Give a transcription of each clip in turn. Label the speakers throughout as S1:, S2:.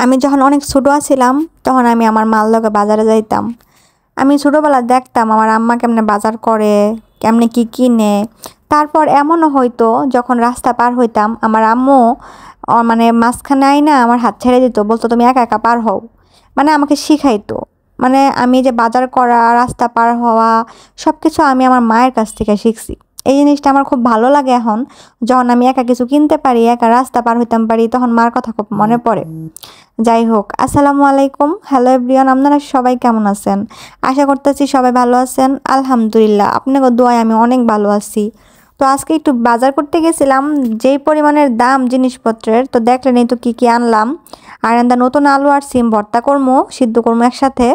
S1: আমি যখন অনেক ছোট ছিলাম তখন আমি আমার মার লগে বাজারে যাইতাম। আমি ছোটবেলা দেখতাম আমার আম্মা কেমনে বাজার করে, কেমনে কি কিনে। তারপর এমনও হয়তো যখন রাস্তা পার হইতাম আমার আম্মু মানে মাঝখানে আইনা আমার হাত ছেড়ে দিত, বলতো তুমি একা একা পার হও, মানে আমাকে শিখাইতো। মানে আমি যে বাজার করা, রাস্তা পার হওয়া সবকিছু আমি আমার মায়ের কাছ থেকে শিখছি। এই জিনিসটা আমার খুব ভালো লাগে এখন, যখন আমি একা কিছু কিনতে পারি, একা রাস্তা পার হইতাম পারি, তখন মার কথা খুব মনে পড়ে। যাই হোক, আসসালামু আলাইকুম, হ্যালো এভরিওয়ান, আপনারা সবাই কেমন আছেন? আশা করতেছি সবাই ভালো আছেন। আলহামদুলিল্লাহ, আপনাকে দোয়ায় আমি অনেক ভালো আছি। তো আজকে একটু বাজার করতে গেছিলাম, যেই পরিমাণের দাম জিনিসপত্রের তো দেখলেন। এই তো কি কি আনলাম। আর এন্দা নতুন আলু আর সিম ভর্তা করবো, সিদ্ধ করবো একসাথে।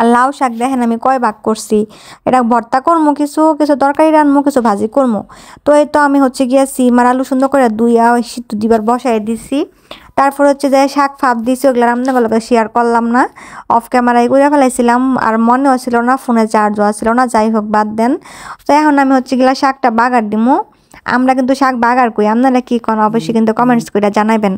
S1: আর লাউ শাক দেখেন আমি কয় ভাগ করছি, এটা ভর্তা করবো, কিছু কিছু তরকারি রানবো, কিছু ভাজি করবো। তো এই তো আমি হচ্ছে গিয়া সিম আর আলু সুন্দর করে ধুইয়া সিদ্ধ দিবার বসাই দিছি। তারপর হচ্ছে যে শাক ফাপ দিছি, ওগুলো রান্নাগুলোকে শেয়ার করলাম না, অফ ক্যামেরায় করে ফেলাইছিলাম। আর মনেও ছিল না, ফোনে চার্জও ছিল না, যাই হোক বাদ দেন। তো এখন আমি হচ্ছে গিলা শাকটা বাগার দিমু। আমরা কিন্তু শাক বাগার করি, আপনারা কি করেন অবশ্যই কিন্তু কমেন্টস করে জানাবেন।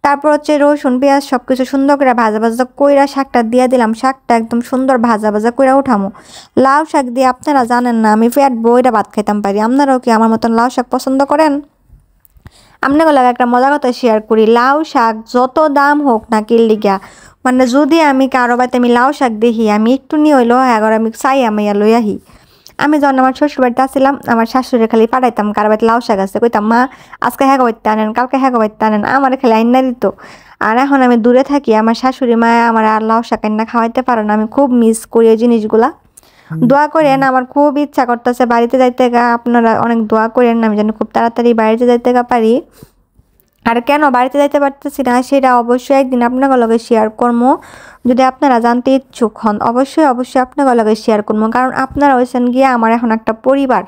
S1: তারপর হচ্ছে রসুন পেঁয়াজ সবকিছু সুন্দর করে ভাজা ভাজা কইরা শাকটা দিয়ে দিলাম। শাকটা একদম সুন্দর ভাজা ভাজা কইরা উঠামো। লাউ শাক দিয়ে আপনারা জানেন না আমি পেট বইরা ভাত খাইতাম পারি। আপনারাও কি আমার মতন লাউ শাক পছন্দ করেন? আপনাকে লাগে একটা মজার কথা শেয়ার করি, লাউ শাক যত দাম হোক না কিল্লিগা, মানে যদি আমি কারো বাড়িতে আমি লাউ শাক দেখি, আমি একটু নিয়ে হইলো এগারো আমি চাই আমি লই আহি। আমি যখন আমার শ্বশুর বাড়িতে আসছিলাম, আমার শাশুড়ি খালি পাঠাইতাম কার বাড়িতে লাউ শাক আছে, কইতাম মা আজকে হ্যাঁ বাড়িতে আনেন, কালকে হ্যাঁ বাড়িতে আনেন, আমার খালি আইনা দিত। আর এখন আমি দূরে থাকি, আমার শাশুড়ি মা আমার আর লাউ শাক আইনা খাওয়াইতে পারে না। আমি খুব মিস করি এই জিনিসগুলা। দোয়া করেন, আমার খুব ইচ্ছা করতেছে বাড়িতে যাইতে গা। আপনারা অনেক দোয়া করেন আমি যেন খুব তাড়াতাড়ি বাড়িতে যাইতে গা পারি। আর কেন বাড়িতে যাইতে পারতেছি না সেটা অবশ্যই একদিন আপনাদের লগে শেয়ার করবো। যদি আপনারা জানতে ইচ্ছুক হন অবশ্যই অবশ্যই আপনাদের লগে শেয়ার করবো, কারণ আপনারা হয়েছেন গিয়ে আমার এখন একটা পরিবার।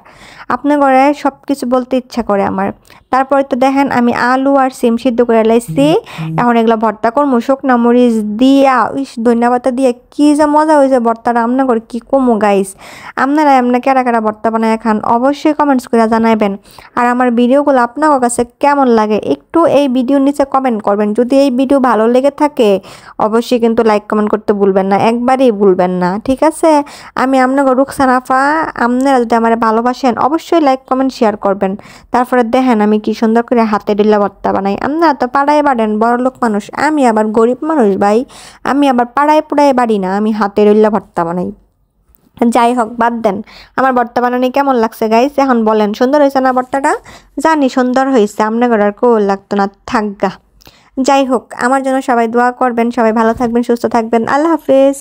S1: আপনার ঘরে সব কিছু বলতে ইচ্ছা করে আমার। তারপরে তো দেখেন আমি আলু আর সিম সিদ্ধ করে লাইছি। এখন এগুলো ভর্তা করবো শুকনা মরিচ দিয়া, ধনিয়া পাতা দিয়ে, কি যে মজা হয়েছে ভর্তাটা। আপনার ঘরে কি কমো গাইস, আপনারা এমনি কেরা কেরা ভর্তা বানায় খান অবশ্যই কমেন্টস করে জানাবেন। আর আমার ভিডিওগুলো আপনার কাছে কেমন লাগে একটু এই ভিডিওর নিচে কমেন্ট করবেন। যদি এই ভিডিও ভালো লেগে থাকে অবশ্যই কিন্তু লাইক কমেন্ট করতে ভুলবেন না, একবারই ভুলবেন না, ঠিক আছে? আমি আপনাকে রুকসানা আপা, আপনারা যদি আমার ভালোবাসেন অবশ্যই লাইক কমেন্ট শেয়ার করবেন। তারপরে দেখেন আমি কি সুন্দর করে হাতে ডিল্লা ভর্তা বানাই। আপনারা তো পাড়ায় বাড়েন, বড়লোক মানুষ, আমি আবার গরিব মানুষ ভাই। আমি আবার পাড়ায় পুড়ায় বাড়ি না, আমি হাতে ডিল্লা ভর্তা বানাই। যাই হোক বাদ দেন, আমার ভর্তা বানানি কেমন লাগছে গাইস এখন বলেন? সুন্দর হয়েছে না ভর্তাটা? জানি সুন্দর হয়েছে, আপনার আর কেউ লাগতো না থাকগা। যাই হোক, আমার জন্য সবাই দোয়া করবেন, সবাই ভালো থাকবেন, সুস্থ থাকবেন, আল্লাহ হাফেজ।